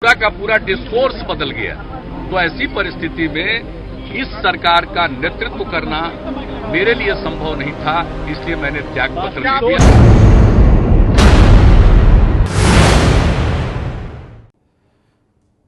पूरा का पूरा डिस्कोर्स बदल गया। तो ऐसी परिस्थिति में इस सरकार का नेतृत्व करना मेरे लिए संभव नहीं था, इसलिए मैंने त्याग पत्र दे दिया।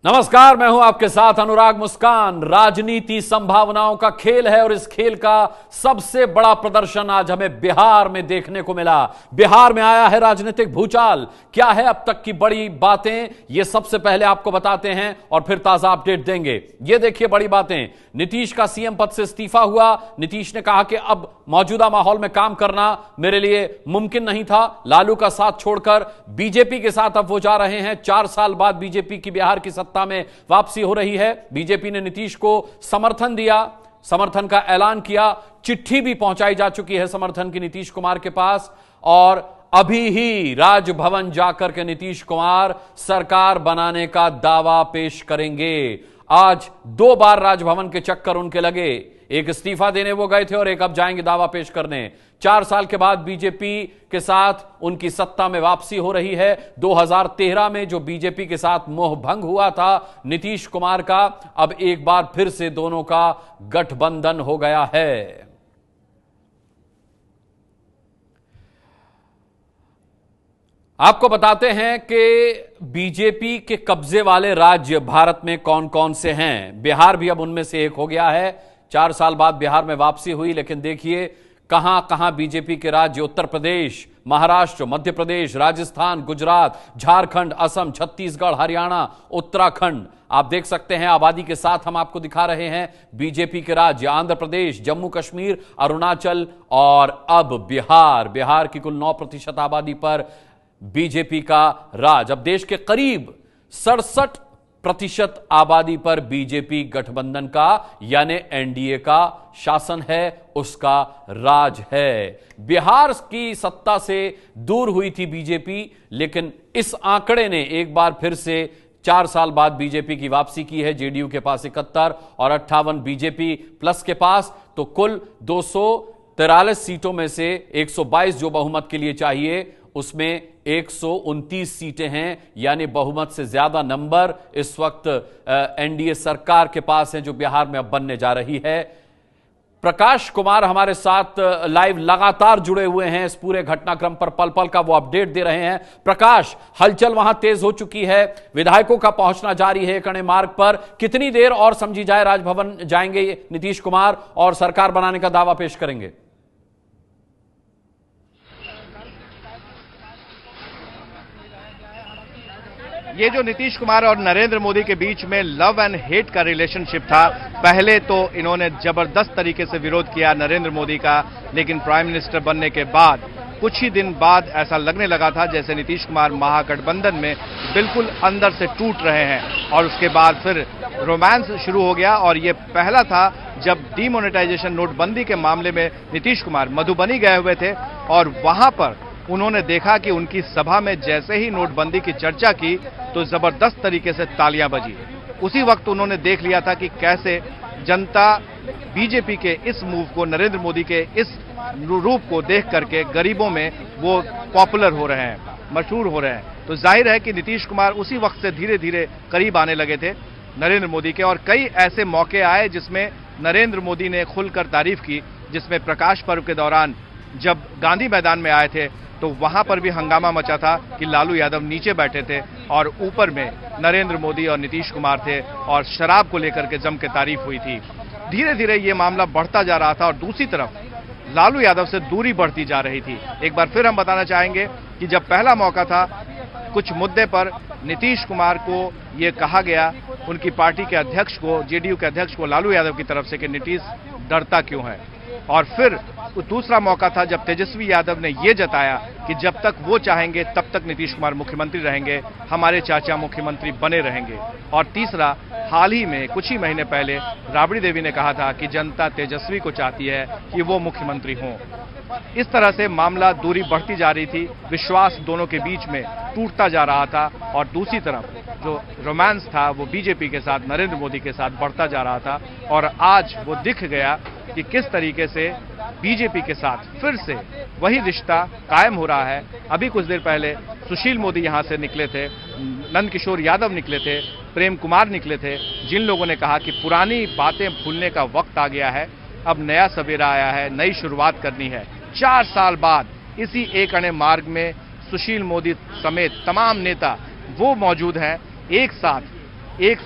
नमस्कार, मैं हूं आपके साथ अनुराग मुस्कान। राजनीति संभावनाओं का खेल है और इस खेल का सबसे बड़ा प्रदर्शन आज हमें बिहार में देखने को मिला। बिहार में आया है राजनीतिक भूचाल। क्या है अब तक की बड़ी बातें, ये सबसे पहले आपको बताते हैं और फिर ताजा अपडेट देंगे। ये देखिए बड़ी बातें। नीतीश का सीएम पद से इस्तीफा हुआ। नीतीश ने कहा कि अब मौजूदा माहौल में काम करना मेरे लिए मुमकिन नहीं था। लालू का साथ छोड़कर बीजेपी के साथ अब वो जा रहे हैं। 4 साल बाद बीजेपी की बिहार की सत्ता में वापसी हो रही है। बीजेपी ने नीतीश को समर्थन दिया, समर्थन का ऐलान किया। चिट्ठी भी पहुंचाई जा चुकी है समर्थन की नीतीश कुमार के पास। और अभी ही राजभवन जाकर के नीतीश कुमार सरकार बनाने का दावा पेश करेंगे। आज 2 बार राजभवन के चक्कर उनके लगे। एक इस्तीफा देने वो गए थे और एक अब जाएंगे दावा पेश करने। 4 साल के बाद बीजेपी के साथ उनकी सत्ता में वापसी हो रही है। 2013 में जो बीजेपी के साथ मोह भंग हुआ था नीतीश कुमार का, अब एक बार फिर से दोनों का गठबंधन हो गया है। आपको बताते हैं कि बीजेपी के कब्जे वाले राज्य भारत में कौन कौन से हैं। बिहार भी अब उनमें से एक हो गया है। 4 साल बाद बिहार में वापसी हुई, लेकिन देखिए कहां कहां बीजेपी के राज्य। उत्तर प्रदेश, महाराष्ट्र, मध्य प्रदेश, राजस्थान, गुजरात, झारखंड, असम, छत्तीसगढ़, हरियाणा, उत्तराखंड। आप देख सकते हैं आबादी के साथ हम आपको दिखा रहे हैं बीजेपी के राज्य। आंध्र प्रदेश, जम्मू कश्मीर, अरुणाचल और अब बिहार। बिहार की कुल 9% आबादी पर बीजेपी का राज। अब देश के करीब 67% आबादी पर बीजेपी गठबंधन का यानी एनडीए का शासन है, उसका राज है। बिहार की सत्ता से दूर हुई थी बीजेपी, लेकिन इस आंकड़े ने एक बार फिर से 4 साल बाद बीजेपी की वापसी की है। जेडीयू के पास 71 और 58 बीजेपी प्लस के पास। तो कुल 243 सीटों में से 122 जो बहुमत के लिए चाहिए, उसमें 129 सीटें हैं, यानी बहुमत से ज्यादा नंबर इस वक्त एनडीए सरकार के पास है, जो बिहार में अब बनने जा रही है। प्रकाश कुमार हमारे साथ लाइव लगातार जुड़े हुए हैं इस पूरे घटनाक्रम पर, पल पल का वो अपडेट दे रहे हैं। प्रकाश, हलचल वहां तेज हो चुकी है, विधायकों का पहुंचना जारी है कड़े मार्ग पर। कितनी देर और समझी जाए राजभवन जाएंगे नीतीश कुमार और सरकार बनाने का दावा पेश करेंगे? ये जो नीतीश कुमार और नरेंद्र मोदी के बीच में लव एंड हेट का रिलेशनशिप था, पहले तो इन्होंने जबरदस्त तरीके से विरोध किया नरेंद्र मोदी का, लेकिन प्राइम मिनिस्टर बनने के बाद कुछ ही दिन बाद ऐसा लगने लगा था जैसे नीतीश कुमार महागठबंधन में बिल्कुल अंदर से टूट रहे हैं। और उसके बाद फिर रोमांस शुरू हो गया। और ये पहला था जब डीमोनेटाइजेशन नोटबंदी के मामले में नीतीश कुमार मधुबनी गए हुए थे और वहां पर उन्होंने देखा कि उनकी सभा में जैसे ही नोटबंदी की चर्चा की तो जबरदस्त तरीके से तालियां बजी। उसी वक्त उन्होंने देख लिया था कि कैसे जनता बीजेपी के इस मूव को, नरेंद्र मोदी के इस रूप को देख करके गरीबों में वो पॉपुलर हो रहे हैं, मशहूर हो रहे हैं। तो जाहिर है कि नीतीश कुमार उसी वक्त से धीरे धीरे करीब आने लगे थे नरेंद्र मोदी के। और कई ऐसे मौके आए जिसमें नरेंद्र मोदी ने खुलकर तारीफ की, जिसमें प्रकाश पर्व के दौरान जब गांधी मैदान में आए थे तो वहां पर भी हंगामा मचा था कि लालू यादव नीचे बैठे थे और ऊपर में नरेंद्र मोदी और नीतीश कुमार थे और शराब को लेकर के जम के तारीफ हुई थी। धीरे धीरे ये मामला बढ़ता जा रहा था और दूसरी तरफ लालू यादव से दूरी बढ़ती जा रही थी। एक बार फिर हम बताना चाहेंगे कि जब पहला मौका था, कुछ मुद्दे पर नीतीश कुमार को ये कहा गया, उनकी पार्टी के अध्यक्ष को, जेडीयू के अध्यक्ष को, लालू यादव की तरफ से कि नीतीश डरता क्यों है। और फिर दूसरा मौका था जब तेजस्वी यादव ने यह जताया कि जब तक वो चाहेंगे तब तक नीतीश कुमार मुख्यमंत्री रहेंगे, हमारे चाचा मुख्यमंत्री बने रहेंगे। और तीसरा, हाल ही में कुछ ही महीने पहले राबड़ी देवी ने कहा था कि जनता तेजस्वी को चाहती है कि वो मुख्यमंत्री हों। इस तरह से मामला दूरी बढ़ती जा रही थी, विश्वास दोनों के बीच में टूटता जा रहा था और दूसरी तरफ जो रोमांस था वो बीजेपी के साथ, नरेंद्र मोदी के साथ बढ़ता जा रहा था। और आज वो दिख गया कि किस तरीके से बीजेपी के साथ फिर से वही रिश्ता कायम हो रहा है। अभी कुछ देर पहले सुशील मोदी यहां से निकले थे नंदकिशोर यादव निकले थे, प्रेम कुमार निकले थे, जिन लोगों ने कहा कि पुरानी बातें भूलने का वक्त आ गया है, अब नया सवेरा आया है, नई शुरुआत करनी है। 4 साल बाद इसी एक अणे मार्ग में सुशील मोदी समेत तमाम नेता वो मौजूद हैं, एक साथ एक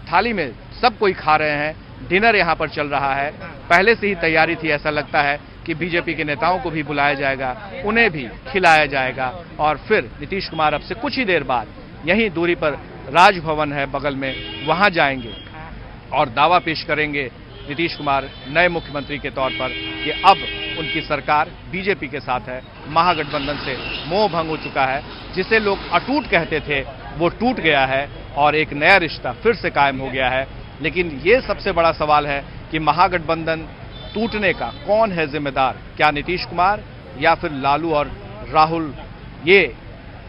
थाली में सब कोई खा रहे हैं, डिनर यहां पर चल रहा है। पहले से ही तैयारी थी, ऐसा लगता है कि बीजेपी के नेताओं को भी बुलाया जाएगा, उन्हें भी खिलाया जाएगा और फिर नीतीश कुमार अब से कुछ ही देर बाद यहीं दूरी पर राजभवन है बगल में, वहां जाएंगे और दावा पेश करेंगे नीतीश कुमार नए मुख्यमंत्री के तौर पर कि अब उनकी सरकार बीजेपी के साथ है, महागठबंधन से मोह भंग हो चुका है, जिसे लोग अटूट कहते थे वो टूट गया है और एक नया रिश्ता फिर से कायम हो गया है। लेकिन ये सबसे बड़ा सवाल है कि महागठबंधन टूटने का कौन है जिम्मेदार, क्या नीतीश कुमार या फिर लालू और राहुल? ये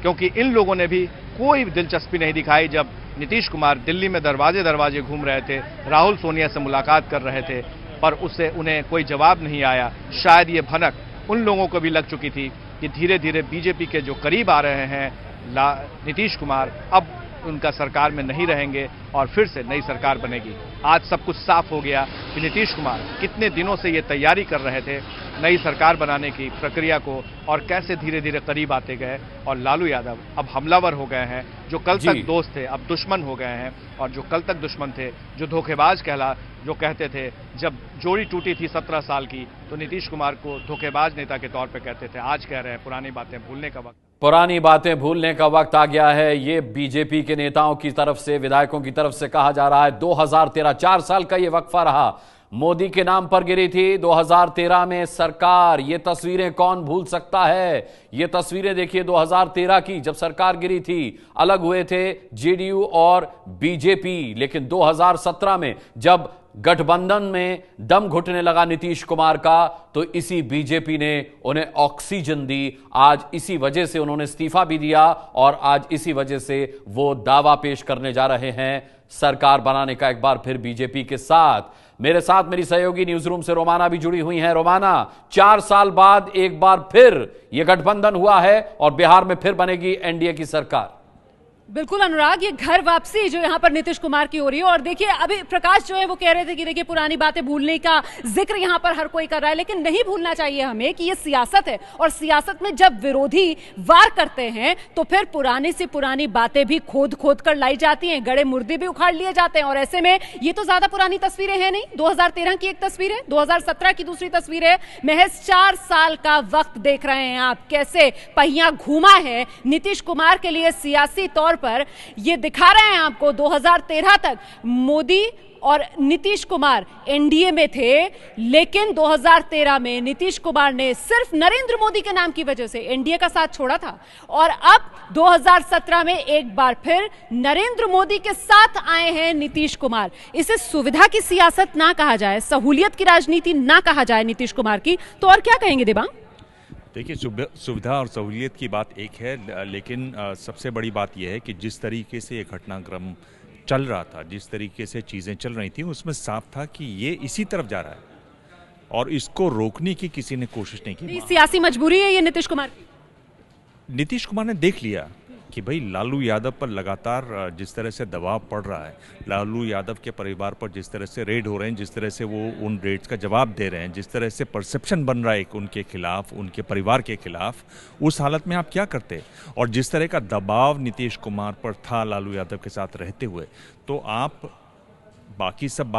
क्योंकि इन लोगों ने भी कोई दिलचस्पी नहीं दिखाई जब नीतीश कुमार दिल्ली में दरवाजे दरवाजे घूम रहे थे, राहुल सोनिया से मुलाकात कर रहे थे, पर उससे उन्हें कोई जवाब नहीं आया। शायद ये भनक उन लोगों को भी लग चुकी थी कि धीरे धीरे बीजेपी के जो करीब आ रहे हैं नीतीश कुमार, अब उनका सरकार में नहीं रहेंगे और फिर से नई सरकार बनेगी। आज सब कुछ साफ हो गया कि नीतीश कुमार कितने दिनों से ये तैयारी कर रहे थे नई सरकार बनाने की प्रक्रिया को और कैसे धीरे धीरे करीब आते गए, और लालू यादव अब हमलावर हो गए हैं। जो कल तक दोस्त थे अब दुश्मन हो गए हैं, और जो कल तक दुश्मन थे, जो धोखेबाज जो कहते थे, जब जोड़ी टूटी थी 17 साल की तो नीतीश कुमार को धोखेबाज नेता के तौर पर कहते थे, आज कह रहे हैं पुरानी बातें भूलने का वक्त। पुरानी बातें भूलने का वक्त आ गया है, ये बीजेपी के नेताओं की तरफ से, विधायकों की तरफ से कहा जा रहा है। 2013 4 साल का ये वक्फा रहा, मोदी के नाम पर गिरी थी 2013 में सरकार। ये तस्वीरें कौन भूल सकता है? ये तस्वीरें देखिए 2013 की, जब सरकार गिरी थी, अलग हुए थे जेडीयू और बीजेपी। लेकिन 2017 में जब गठबंधन में दम घुटने लगा नीतीश कुमार का, तो इसी बीजेपी ने उन्हें ऑक्सीजन दी। आज इसी वजह से उन्होंने इस्तीफा भी दिया और आज इसी वजह से वो दावा पेश करने जा रहे हैं सरकार बनाने का एक बार फिर बीजेपी के साथ। मेरे साथ मेरी सहयोगी न्यूज रूम से रोमाना भी जुड़ी हुई हैं। रोमाना, 4 साल बाद एक बार फिर यह गठबंधन हुआ है और बिहार में फिर बनेगी एनडीए की सरकार। बिल्कुल अनुराग, ये घर वापसी जो यहाँ पर नीतीश कुमार की हो रही है। और देखिए अभी प्रकाश जो है वो कह रहे थे कि देखिए पुरानी बातें भूलने का जिक्र यहाँ पर हर कोई कर रहा है, लेकिन नहीं भूलना चाहिए हमें कि ये सियासत है और सियासत में जब विरोधी वार करते हैं तो फिर पुरानी से पुरानी बातें भी खोद खोद कर लाई जाती हैं, गड़े मुर्दे भी उखाड़ लिए जाते हैं। और ऐसे में ये तो ज्यादा पुरानी तस्वीरें हैं नहीं, 2013 की एक तस्वीर है, 2017 की दूसरी तस्वीर है, महज 4 साल का वक्त देख रहे हैं आप, कैसे पहिया घूमा है नीतीश कुमार के लिए सियासी तौर पर। ये दिखा रहे हैं आपको 2013 तक मोदी और नीतीश कुमार एनडीए में थे, लेकिन 2013 में नीतीश कुमार ने सिर्फ नरेंद्र मोदी के नाम की वजह से एनडीए का साथ छोड़ा था। और अब 2017 में एक बार फिर नरेंद्र मोदी के साथ आए हैं नीतीश कुमार। इसे सुविधा की सियासत ना कहा जाए, सहूलियत की राजनीति ना कहा जाए नीतीश कुमार की, तो और क्या कहेंगे देवांग? देखिए, सुविधा और सहूलियत की बात एक है, लेकिन सबसे बड़ी बात यह है कि जिस तरीके से ये घटनाक्रम चल रहा था, जिस तरीके से चीज़ें चल रही थी, उसमें साफ था कि ये इसी तरफ जा रहा है और इसको रोकने की किसी ने कोशिश नहीं की। सियासी मजबूरी है ये नीतीश कुमार की। नीतीश कुमार ने देख लिया कि भाई लालू यादव पर लगातार जिस तरह से दबाव पड़ रहा है, लालू यादव के परिवार पर जिस तरह से रेड हो रहे हैं, जिस तरह से वो उन रेड्स का जवाब दे रहे हैं, जिस तरह से परसेप्शन बन रहा है उनके खिलाफ, उनके परिवार के खिलाफ, उस हालत में आप क्या करते? और जिस तरह का दबाव नीतीश कुमार पर था लालू यादव के साथ रहते हुए, तो आप बाकी सब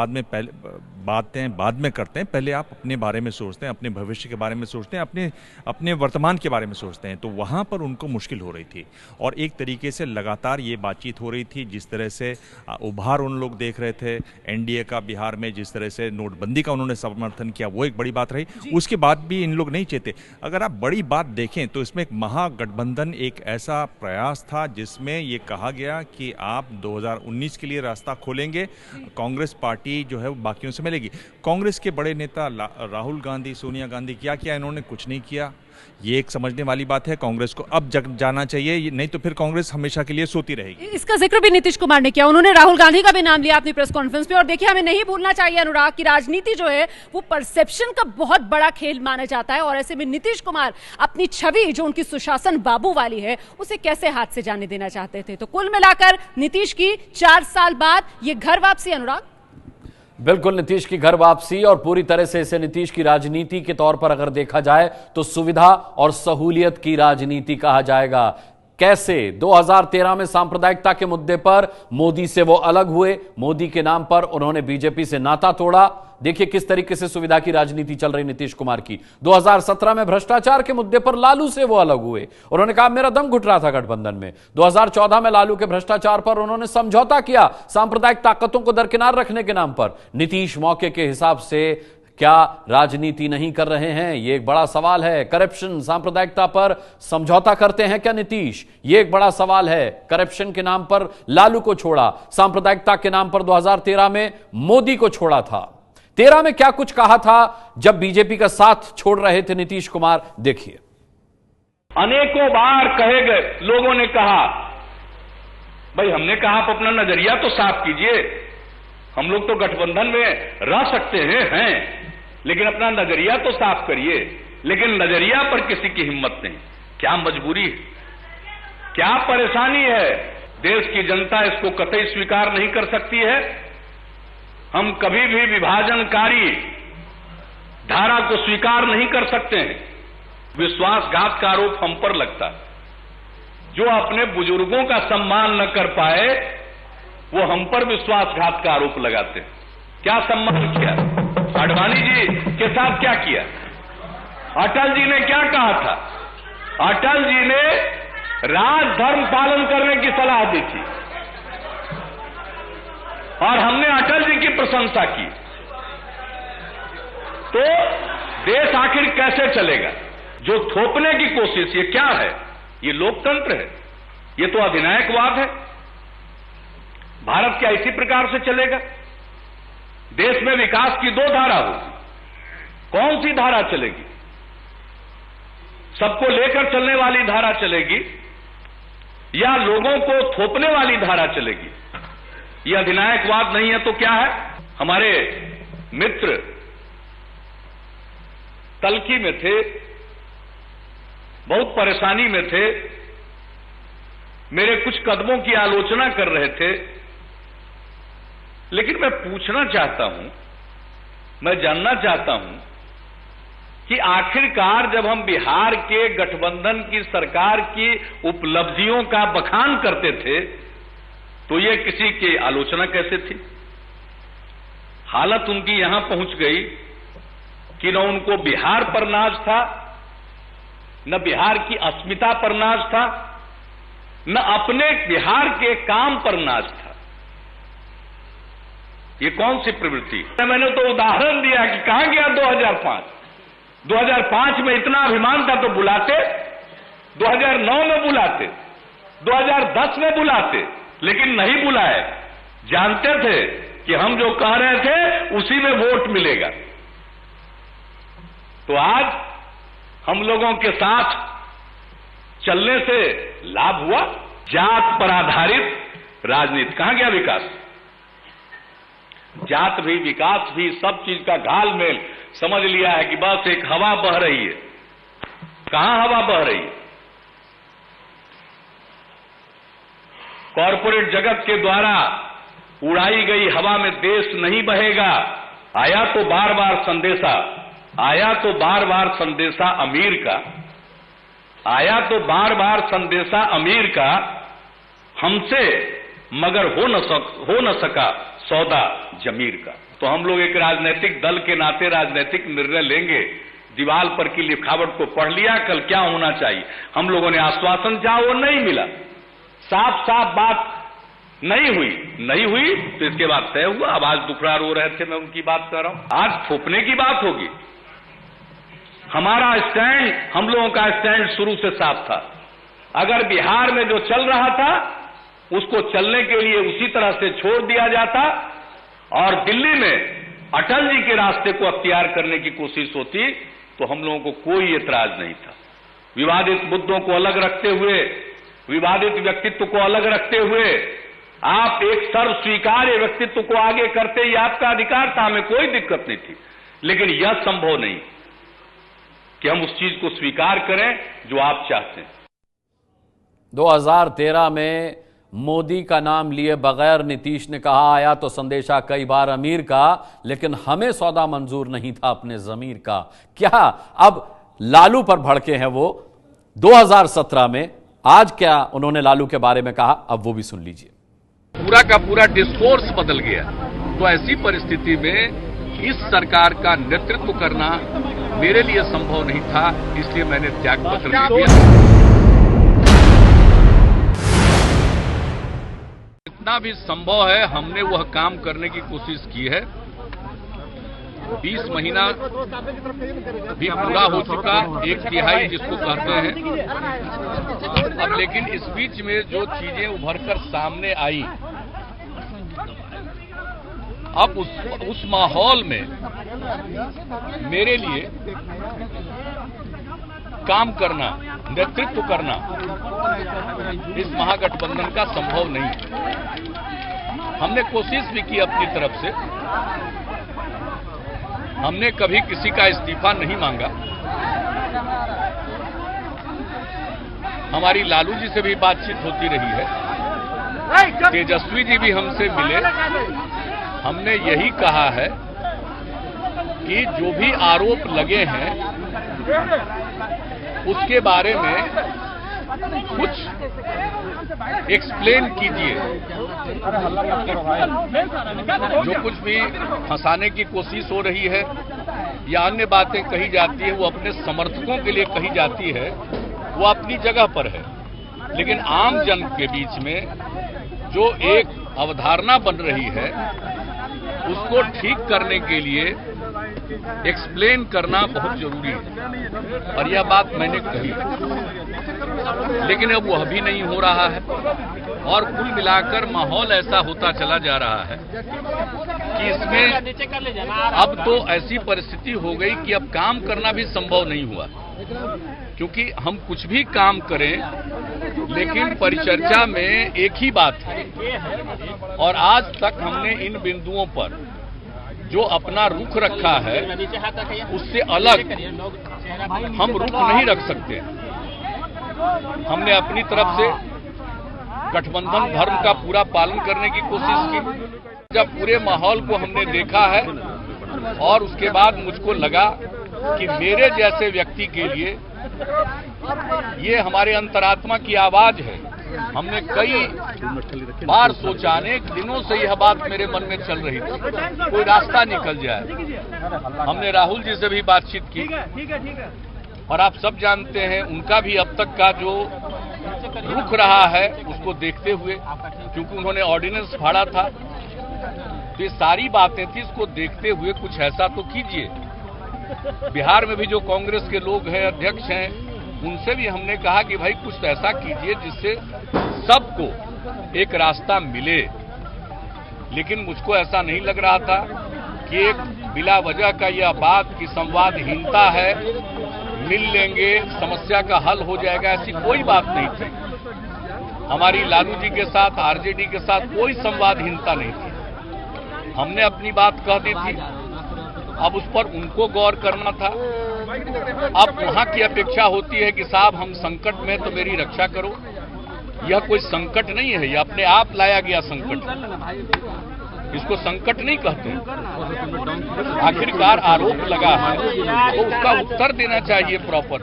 बातें बाद में करते हैं, पहले आप अपने बारे में सोचते हैं, अपने भविष्य के बारे में सोचते हैं, अपने वर्तमान के बारे में सोचते हैं। तो वहाँ पर उनको मुश्किल हो रही थी और एक तरीके से लगातार ये बातचीत हो रही थी। जिस तरह से उभार उन लोग देख रहे थे एनडीए का बिहार में, जिस तरह से नोटबंदी का उन्होंने समर्थन किया, वो एक बड़ी बात रही। उसके बाद भी इन लोग नहीं चाहते। अगर आप बड़ी बात देखें तो इसमें एक महागठबंधन एक ऐसा प्रयास था जिसमें ये कहा गया कि आप 2019 के लिए रास्ता खोलेंगे, कांग्रेस पार्टी जो है वो बाकियों से मिलेगी। कांग्रेस के बड़े नेता राहुल गांधी, सोनिया गांधी क्या किया इन्होंने? कुछ नहीं किया। ये एक समझने वाली बात है। कांग्रेस को अब जग जाना चाहिए, नहीं तो फिर कांग्रेस हमेशा के लिए सोती रहेगी। इसका जिक्र भी नीतीश कुमार ने किया, उन्होंने राहुल गांधी का भी नाम लिया अपनी प्रेस कॉन्फ्रेंस पे। और देखिए, हमें नहीं भूलना चाहिए अनुराग की राजनीति जो है वो परसेप्शन का बहुत बड़ा खेल माना जाता है, और ऐसे में नीतीश कुमार अपनी छवि जो उनकी सुशासन बाबू वाली है उसे कैसे हाथ से जाने देना चाहते थे। तो कुल मिलाकर नीतीश की 4 साल बाद ये घर वापसी। अनुराग, बिल्कुल नीतीश की घर वापसी, और पूरी तरह से इसे नीतीश की राजनीति के तौर पर अगर देखा जाए तो सुविधा और सहूलियत की राजनीति कहा जाएगा। कैसे 2013 में सांप्रदायिकता के मुद्दे पर मोदी से वो अलग हुए, मोदी के नाम पर उन्होंने बीजेपी से नाता तोड़ा। देखिए किस तरीके से सुविधा की राजनीति चल रही नीतीश कुमार की। 2017 में भ्रष्टाचार के मुद्दे पर लालू से वो अलग हुए, उन्होंने कहा मेरा दम घुट रहा था गठबंधन में। 2014 में लालू के भ्रष्टाचार पर उन्होंने समझौता किया सांप्रदायिक ताकतों को दरकिनार रखने के नाम पर। नीतीश मौके के हिसाब से क्या राजनीति नहीं कर रहे हैं, यह एक बड़ा सवाल है। करप्शन, सांप्रदायिकता पर समझौता करते हैं क्या नीतीश, यह एक बड़ा सवाल है। करप्शन के नाम पर लालू को छोड़ा, सांप्रदायिकता के नाम पर 2013 में मोदी को छोड़ा था। 13 में क्या कुछ कहा था जब बीजेपी का साथ छोड़ रहे थे नीतीश कुमार, देखिए। अनेकों बार कहे गए, लोगों ने कहा, भाई हमने कहा आप अपना नजरिया तो साफ कीजिए, हम लोग तो गठबंधन में रह सकते हैं, लेकिन अपना नजरिया तो साफ करिए। लेकिन नजरिया पर किसी की हिम्मत नहीं। क्या मजबूरी है, क्या परेशानी है, देश की जनता इसको कतई स्वीकार नहीं कर सकती है। हम कभी भी विभाजनकारी धारा को स्वीकार नहीं कर सकते हैं। विश्वासघात का आरोप हम पर लगता है। जो अपने बुजुर्गों का सम्मान न कर पाए वो हम पर विश्वासघात का आरोप लगाते हैं। क्या सम्मान किया, आडवाणी जी के साथ क्या किया, अटल जी ने क्या कहा था? अटल जी ने राजधर्म पालन करने की सलाह दी थी और हमने अटल जी की प्रशंसा की। तो देश आखिर कैसे चलेगा? जो थोपने की कोशिश, ये क्या है? ये लोकतंत्र है, ये तो अधिनायकवाद है। भारत क्या इसी प्रकार से चलेगा? देश में विकास की 2 धारा होगी, कौन सी धारा चलेगी? सबको लेकर चलने वाली धारा चलेगी या लोगों को थोपने वाली धारा चलेगी? यह अधिनायकवाद नहीं है तो क्या है? हमारे मित्र तलखी में थे, बहुत परेशानी में थे, मेरे कुछ कदमों की आलोचना कर रहे थे। लेकिन मैं पूछना चाहता हूं, मैं जानना चाहता हूं कि आखिरकार जब हम बिहार के गठबंधन की सरकार की उपलब्धियों का बखान करते थे तो ये किसी की आलोचना कैसे थी? हालत उनकी यहां पहुंच गई कि न उनको बिहार पर नाज था, न बिहार की अस्मिता पर नाज था, न अपने बिहार के काम पर नाज था। ये कौन सी प्रवृत्ति? मैंने तो उदाहरण दिया कि कहां गया 2005 में इतना अभिमान था तो बुलाते, 2009 में बुलाते, 2010 में बुलाते, लेकिन नहीं बुलाए। जानते थे कि हम जो कह रहे थे उसी में वोट मिलेगा। तो आज हम लोगों के साथ चलने से लाभ हुआ। जात पर आधारित राजनीति, कहां गया विकास? जात भी, विकास भी, सब चीज का घालमेल समझ लिया है कि बस एक हवा बह रही है। कहां हवा बह रही है? कॉरपोरेट जगत के द्वारा उड़ाई गई हवा में देश नहीं बहेगा। आया तो बार बार संदेशा, आया तो बार बार संदेशा अमीर का, आया तो बार बार संदेशा अमीर का, हमसे मगर हो न सका सौदा जमीर का। तो हम लोग एक राजनीतिक दल के नाते राजनीतिक निर्णय लेंगे। दीवार पर की लिखावट को पढ़ लिया, कल क्या होना चाहिए। हम लोगों ने आश्वासन चाहा, वो नहीं मिला। साफ साफ बात नहीं हुई तो इसके बाद तय हुआ। अब आज दुखड़ा रो रहे थे, मैं उनकी बात कर रहा हूं। आज थोपने की बात होगी। हमारा स्टैंड, हम लोगों का स्टैंड शुरू से साफ था। अगर बिहार में जो चल रहा था उसको चलने के लिए उसी तरह से छोड़ दिया जाता और दिल्ली में अटल जी के रास्ते को अख्तियार करने की कोशिश होती तो हम लोगों को कोई एतराज नहीं था। विवादित मुद्दों को अलग रखते हुए, विवादित व्यक्तित्व को अलग रखते हुए आप एक सर्व स्वीकार्य व्यक्तित्व को आगे करते ही आपका अधिकार था, हमें कोई दिक्कत नहीं थी। लेकिन यह संभव नहीं कि हम उस चीज को स्वीकार करें जो आप चाहते हैं। 2013 में मोदी का नाम लिए बगैर नीतीश ने कहा, आया तो संदेशा कई बार अमीर का, लेकिन हमें सौदा मंजूर नहीं था अपने जमीर का। क्या अब लालू पर भड़के हैं वो? 2017 में आज क्या उन्होंने लालू के बारे में कहा, अब वो भी सुन लीजिए। पूरा का पूरा डिस्कोर्स बदल गया। तो ऐसी परिस्थिति में इस सरकार का नेतृत्व करना मेरे लिए संभव नहीं था, इसलिए मैंने त्याग पत्र दिया। जितना भी संभव है हमने वह काम करने की कोशिश की है। 20 महीना भी पूरा हो चुका, 1/3 जिसको कहते हैं। अब लेकिन इस बीच में जो चीजें उभरकर सामने आई, अब उस माहौल में मेरे लिए काम करना, नेतृत्व करना इस महागठबंधन का संभव नहीं। हमने कोशिश भी की अपनी तरफ से, हमने कभी किसी का इस्तीफा नहीं मांगा। हमारी लालू जी से भी बातचीत होती रही है, तेजस्वी जी भी हमसे मिले। हमने यही कहा है कि जो भी आरोप लगे हैं उसके बारे में कुछ एक्सप्लेन कीजिए। जो कुछ भी फंसाने की कोशिश हो रही है या अन्य बातें कही जाती है, वो अपने समर्थकों के लिए कही जाती है, वो अपनी जगह पर है। लेकिन आम जन के बीच में जो एक अवधारणा बन रही है उसको ठीक करने के लिए एक्सप्लेन करना बहुत जरूरी है, और यह बात मैंने कही। लेकिन अब वह भी नहीं हो रहा है, और कुल मिलाकर माहौल ऐसा होता चला जा रहा है कि इसमें अब तो ऐसी परिस्थिति हो गई कि अब काम करना भी संभव नहीं हुआ। क्योंकि हम कुछ भी काम करें लेकिन परिचर्चा में एक ही बात है, और आज तक हमने इन बिंदुओं पर जो अपना रुख रखा है उससे अलग हम रुख नहीं रख सकते। हमने अपनी तरफ से गठबंधन धर्म का पूरा पालन करने की कोशिश की। जब पूरे माहौल को हमने देखा है और उसके बाद मुझको लगा कि मेरे जैसे व्यक्ति के लिए ये हमारे अंतरात्मा की आवाज है। हमने कई बार सोचा, अनेक दिनों से यह बात मेरे मन में चल रही थी, कोई रास्ता निकल जाए। हमने राहुल जी से भी बातचीत की, और आप सब जानते हैं उनका भी अब तक का जो रुख रहा है उसको देखते हुए, क्योंकि उन्होंने ऑर्डिनेंस फाड़ा था, तो ये सारी बातें थी, इसको देखते हुए कुछ ऐसा तो कीजिए। बिहार में भी जो कांग्रेस के लोग हैं, अध्यक्ष हैं, उनसे भी हमने कहा कि भाई कुछ ऐसा कीजिए जिससे सबको एक रास्ता मिले। लेकिन मुझको ऐसा नहीं लग रहा था कि एक बिला वजह का यह बात कि संवादहीनता है, मिल लेंगे समस्या का हल हो जाएगा, ऐसी कोई बात नहीं थी। हमारी लालू जी के साथ, आरजेडी के साथ कोई संवादहीनता नहीं थी। हमने अपनी बात कह दी थी, अब उस पर उनको गौर करना था। अब वहां की अपेक्षा होती है कि साहब हम संकट में तो मेरी रक्षा करो। यह कोई संकट नहीं है, यह अपने आप लाया गया संकट, इसको संकट नहीं कहते। आखिरकार आरोप लगा है तो उसका उत्तर देना चाहिए, प्रॉपर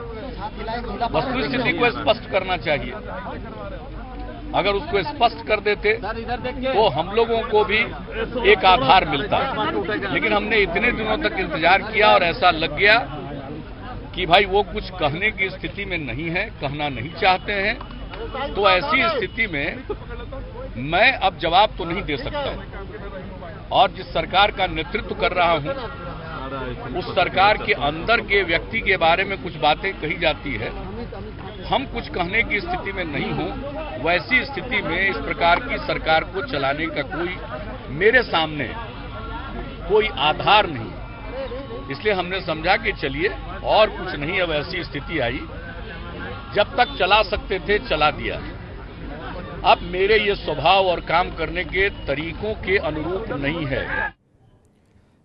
वस्तुस्थिति को स्पष्ट करना चाहिए। अगर उसको स्पष्ट कर देते तो हम लोगों को भी एक आधार मिलता। लेकिन हमने इतने दिनों तक इंतजार किया और ऐसा लग गया कि भाई वो कुछ कहने की स्थिति में नहीं है, कहना नहीं चाहते हैं। तो ऐसी स्थिति में मैं अब जवाब तो नहीं दे सकता, और जिस सरकार का नेतृत्व कर रहा हूं उस सरकार के अंदर के व्यक्ति के बारे में कुछ बातें कही जाती है, हम कुछ कहने की स्थिति में नहीं हो। वैसी स्थिति में इस प्रकार की सरकार को चलाने का कोई मेरे सामने कोई आधार नहीं। इसलिए हमने समझा कि चलिए और कुछ नहीं, अब ऐसी स्थिति आई जब तक चला सकते थे चला दिया। अब मेरे ये स्वभाव और काम करने के तरीकों के अनुरूप नहीं है।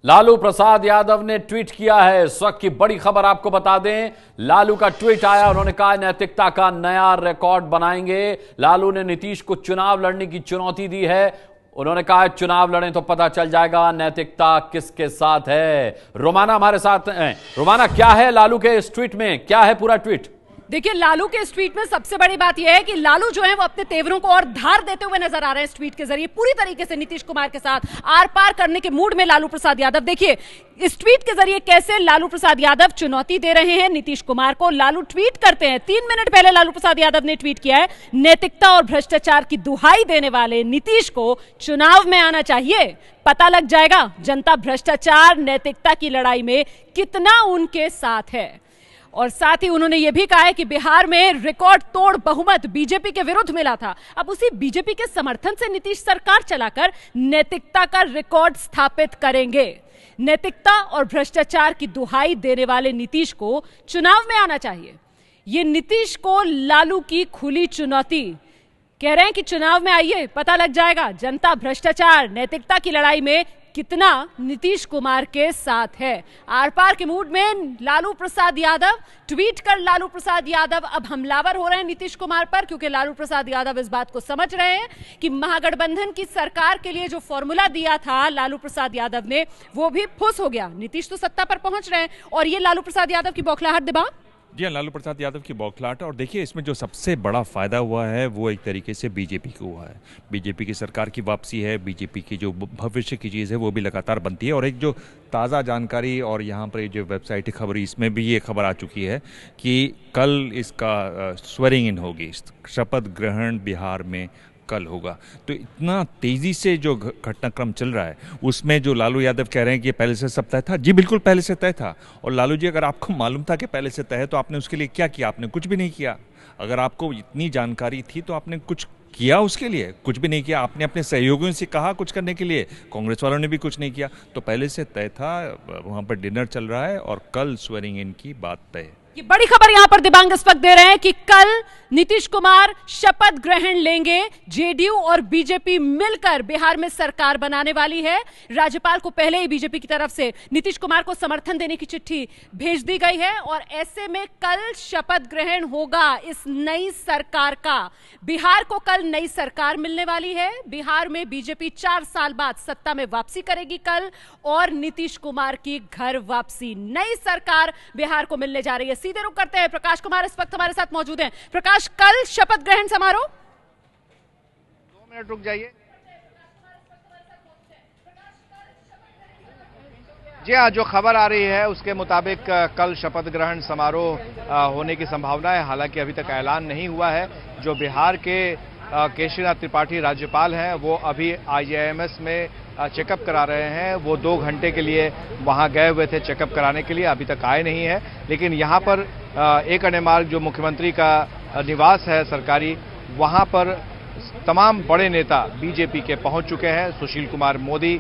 लालू प्रसाद यादव ने ट्वीट किया है। इस वक्त की बड़ी खबर आपको बता दें, लालू का ट्वीट आया। उन्होंने कहा नैतिकता का नया रिकॉर्ड बनाएंगे। लालू ने नीतीश को चुनाव लड़ने की चुनौती दी है। उन्होंने कहा चुनाव लड़ें तो पता चल जाएगा नैतिकता किसके साथ है। रोमाना हमारे साथ हैं। रोमाना, क्या है लालू के इस ट्वीट में, क्या है पूरा ट्वीट? देखिए, लालू के इस ट्वीट में सबसे बड़ी बात यह है कि लालू जो है वो अपने तेवरों को और धार देते हुए नजर आ रहे हैं। इस ट्वीट के जरिए पूरी तरीके से नीतीश कुमार के साथ आर पार करने के मूड में लालू प्रसाद यादव। देखिए इस ट्वीट के जरिए कैसे लालू प्रसाद यादव चुनौती दे रहे हैं नीतीश कुमार को। लालू ट्वीट करते हैं, 3 मिनट पहले लालू प्रसाद यादव ने ट्वीट किया है, नैतिकता और भ्रष्टाचार की दुहाई देने वाले नीतीश को चुनाव में आना चाहिए, पता लग जाएगा जनता भ्रष्टाचार नैतिकता की लड़ाई में कितना उनके साथ है। और साथ ही उन्होंने यह भी कहा है कि बिहार में रिकॉर्ड तोड़ बहुमत बीजेपी के विरुद्ध मिला था। अब उसी बीजेपी के समर्थन से नीतीश सरकार चलाकर नैतिकता का रिकॉर्ड स्थापित करेंगे। नैतिकता और भ्रष्टाचार की दुहाई देने वाले नीतीश को चुनाव में आना चाहिए। ये नीतीश को लालू की खुली चुनौती। कह रहे हैं कि चुनाव में आइए, पता लग जाएगा जनता भ्रष्टाचार नैतिकता की लड़ाई में कितना नीतीश कुमार के साथ है। आर पार के मूड में लालू प्रसाद यादव ट्वीट कर लालू प्रसाद यादव अब हमलावर हो रहे हैं नीतीश कुमार पर, क्योंकि लालू प्रसाद यादव इस बात को समझ रहे हैं कि महागठबंधन की सरकार के लिए जो फॉर्मूला दिया था लालू प्रसाद यादव ने वो भी फुस हो गया। नीतीश तो सत्ता पर पहुंच रहे हैं और ये लालू प्रसाद यादव की बौखलाहट दिमाग। जी हाँ, लालू प्रसाद यादव की बौखलाहट। और देखिए इसमें जो सबसे बड़ा फायदा हुआ है वो एक तरीके से बीजेपी को हुआ है। बीजेपी की सरकार की वापसी है, बीजेपी की जो भविष्य की चीज़ है वो भी लगातार बनती है। और एक जो ताज़ा जानकारी और यहाँ पर जो वेबसाइट की खबर, इसमें भी ये खबर आ चुकी है कि कल इसका स्वेरिंग इन होगी, शपथ ग्रहण बिहार में कल होगा। तो इतना तेज़ी से जो घटनाक्रम चल रहा है उसमें जो लालू यादव कह रहे हैं कि पहले से सब तय था, जी बिल्कुल पहले से तय था। और लालू जी, अगर आपको मालूम था कि पहले से तय है तो आपने उसके लिए क्या किया? आपने कुछ भी नहीं किया। अगर आपको इतनी जानकारी थी तो आपने कुछ किया उसके लिए? कुछ भी नहीं किया। आपने अपने सहयोगियों से कहा कुछ करने के लिए, कांग्रेस वालों ने भी कुछ नहीं किया। तो पहले से तय था, वहाँ पर डिनर चल रहा है और कल स्वेरिंग इन की बात तय है। ये बड़ी खबर यहां पर दिबांग इस वक्त दे रहे हैं कि कल नीतीश कुमार शपथ ग्रहण लेंगे। जेडीयू और बीजेपी मिलकर बिहार में सरकार बनाने वाली है। राज्यपाल को पहले ही बीजेपी की तरफ से नीतीश कुमार को समर्थन देने की चिट्ठी भेज दी गई है और ऐसे में कल शपथ ग्रहण होगा इस नई सरकार का। बिहार को कल नई सरकार मिलने वाली है। बिहार में बीजेपी 4 साल बाद सत्ता में वापसी करेगी कल और नीतीश कुमार की घर वापसी। नई सरकार बिहार को मिलने जा रही है। सीधे रुक करते हैं, प्रकाश कुमार इस वक्त हमारे साथ मौजूद हैं। प्रकाश, कल शपथ ग्रहण समारोह। 2 मिनट रुक जाइए। जी हाँ, जो खबर आ रही है उसके मुताबिक कल शपथ ग्रहण समारोह होने की संभावना है। हालांकि अभी तक ऐलान नहीं हुआ है। जो बिहार के केशरीनाथ त्रिपाठी राज्यपाल हैं वो अभी IIMS में चेकअप करा रहे हैं। वो 2 घंटे के लिए वहां गए हुए थे चेकअप कराने के लिए, अभी तक आए नहीं है। लेकिन यहां पर एक अन्य मार्ग जो मुख्यमंत्री का निवास है सरकारी, वहां पर तमाम बड़े नेता बीजेपी के पहुंच चुके हैं। सुशील कुमार मोदी,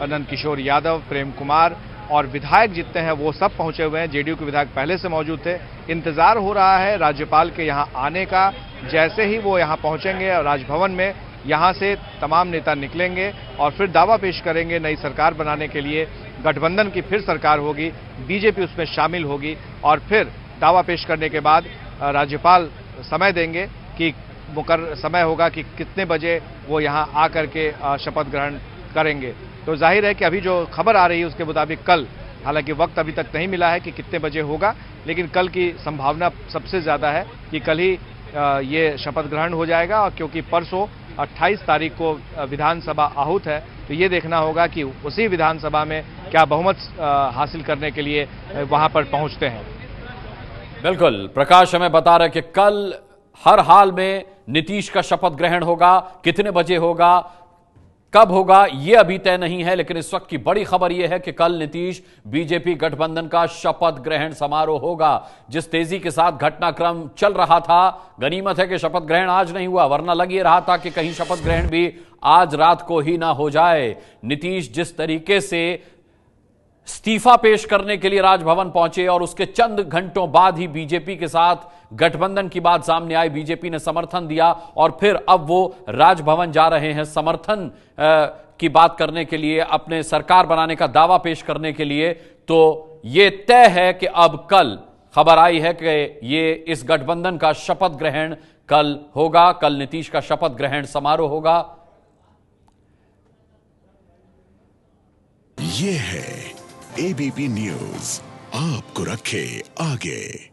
नंद किशोर यादव, प्रेम कुमार और विधायक जितने हैं वो सब पहुंचे हुए हैं। जेडीयू के विधायक पहले से मौजूद थे। इंतजार हो रहा है राज्यपाल के यहां आने का। जैसे ही वो यहां पहुंचेंगे और राजभवन में, यहां से तमाम नेता निकलेंगे और फिर दावा पेश करेंगे नई सरकार बनाने के लिए। गठबंधन की फिर सरकार होगी, बीजेपी उसमें शामिल होगी और फिर दावा पेश करने के बाद राज्यपाल समय देंगे कि मुकर्रर समय होगा कि कितने बजे वो यहां आकर के शपथ ग्रहण करेंगे। तो जाहिर है कि अभी जो खबर आ रही है उसके मुताबिक कल, हालांकि वक्त अभी तक नहीं मिला है कि कितने बजे होगा, लेकिन कल की संभावना सबसे ज़्यादा है कि कल ही ये शपथ ग्रहण हो जाएगा। और क्योंकि परसों 28 तारीख को विधानसभा आहूत है, तो ये देखना होगा कि उसी विधानसभा में क्या बहुमत हासिल करने के लिए वहां पर पहुंचते हैं। बिल्कुल, प्रकाश हमें बता रहे कि कल हर हाल में नीतीश का शपथ ग्रहण होगा। कितने बजे होगा, कब होगा, यह अभी तय नहीं है। लेकिन इस वक्त की बड़ी खबर यह है कि कल नीतीश बीजेपी गठबंधन का शपथ ग्रहण समारोह होगा। जिस तेजी के साथ घटनाक्रम चल रहा था, गनीमत है कि शपथ ग्रहण आज नहीं हुआ, वरना लग ये रहा था कि कहीं शपथ ग्रहण भी आज रात को ही ना हो जाए। नीतीश जिस तरीके से इस्तीफा पेश करने के लिए राजभवन पहुंचे और उसके चंद घंटों बाद ही बीजेपी के साथ गठबंधन की बात सामने आई। बीजेपी ने समर्थन दिया और फिर अब वो राजभवन जा रहे हैं समर्थन की बात करने के लिए, अपने सरकार बनाने का दावा पेश करने के लिए। तो ये तय है कि अब कल खबर आई है कि ये इस गठबंधन का शपथ ग्रहण कल होगा, कल नीतीश का शपथ ग्रहण समारोह होगा। ये है एबीपी न्यूज, आपको रखे आगे।